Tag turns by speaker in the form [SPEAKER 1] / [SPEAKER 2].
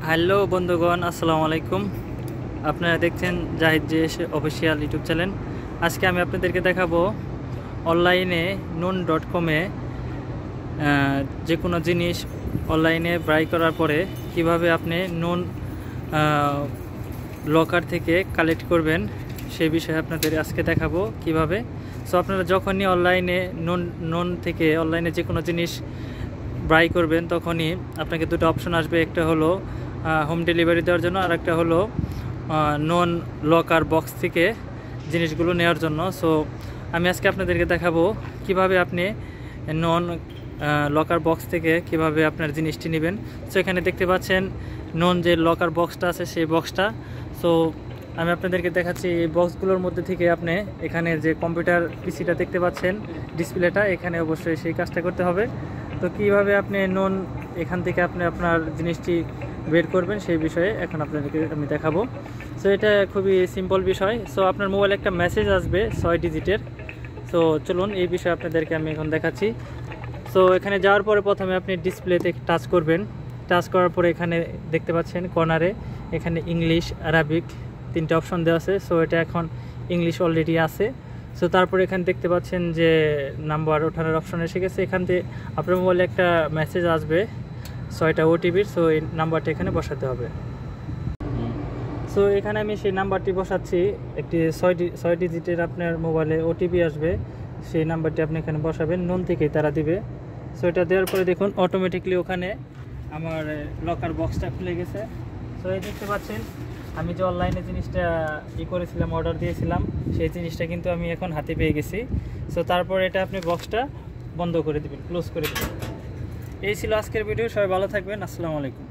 [SPEAKER 1] Hello বন্ধুগণ, আসসালামু আলাইকুম। আপনারা দেখছেন জাহিদ জেস অফিসিয়াল ইউটিউব চ্যানেল। আজকে আমি আপনাদেরকে দেখাবো অনলাইনে non.com-এ যে কোনো জিনিস অনলাইনে বাই করার পরে কিভাবে আপনি লকার থেকে কালেক্ট করবেন সেই বিষয়ে আপনাদের আজকে দেখাবো কিভাবে। সো আপনারা যখনই অনলাইনে থেকে অনলাইনে যে কোনো জিনিস বাই করবেন তখনই আপনাকে দুটো অপশন আসবে। একটা হলো হোম ডেলিভারি দেওয়ার জন্য, আর একটা হলো নন লকার বক্স থেকে জিনিসগুলো নেওয়ার জন্য। সো আমি আজকে আপনাদেরকে দেখাবো কিভাবে আপনি নন লকার বক্স থেকে কিভাবে আপনার জিনিসটি নেবেন। সো এখানে দেখতে পাচ্ছেন নন যে লকার বক্সটা আছে সেই বক্সটা। সো আমি আপনাদেরকে দেখাচ্ছি এই বক্সগুলোর মধ্যে থেকে আপনি এখানে যে কম্পিউটার পিসিটা দেখতে পাচ্ছেন ডিসপ্লেটা, এখানে অবশ্যই সেই কাজটা করতে হবে। তো কিভাবে আপনি এখান থেকে আপনি আপনার জিনিসটি বের করবেন সেই বিষয়ে এখন আপনাদেরকে আমি দেখাবো। সো এটা খুবই সিম্পল বিষয়। সো আপনার মোবাইলে একটা মেসেজ আসবে 6 ডিজিটের। সো চলুন এই বিষয়ে আপনাদেরকে আমি এখন দেখাচ্ছি। সো এখানে যাওয়ার পরে প্রথমে আপনি ডিসপ্লেতে টাচ করবেন। টাচ করার পরে এখানে দেখতে পাচ্ছেন কর্নারে এখানে ইংলিশ, আরাবিক 3টে অপশন দেওয়া আছে। সো এটা এখন ইংলিশ অলরেডি আছে। সো তারপরে এখানে দেখতে পাচ্ছেন যে নাম্বার ওঠানোর অপশন এসে গেছে। এখান থেকে আপনার মোবাইলে একটা মেসেজ আসবে 6টা ওটিপির। সো এই নাম্বারটা এখানে বসাতে হবে। সো এখানে আমি সেই নাম্বারটি বসাচ্ছি। একটি 6 ডিজিটের আপনার মোবাইলে ওটিপি আসবে, সেই নাম্বারটি আপনি এখানে বসাবেন। নন থেকেই তারা দিবে। সো এটা দেওয়ার পরে দেখুন অটোমেটিকলি ওখানে আমার লকার বক্সটা খুলে গেছে। সো এই দেখতে পাচ্ছেন আমি যে অনলাইনে জিনিসটা করেছিলাম, অর্ডার দিয়েছিলাম, সেই জিনিসটা কিন্তু আমি এখন হাতে পেয়ে গেছি। সো তারপর এটা আপনি বক্সটা বন্ধ করে দেবেন, ক্লোজ করে দেবেন। এই ছিল আজকের ভিডিও। সবাই ভালো থাকবেন। আসসালামু আলাইকুম।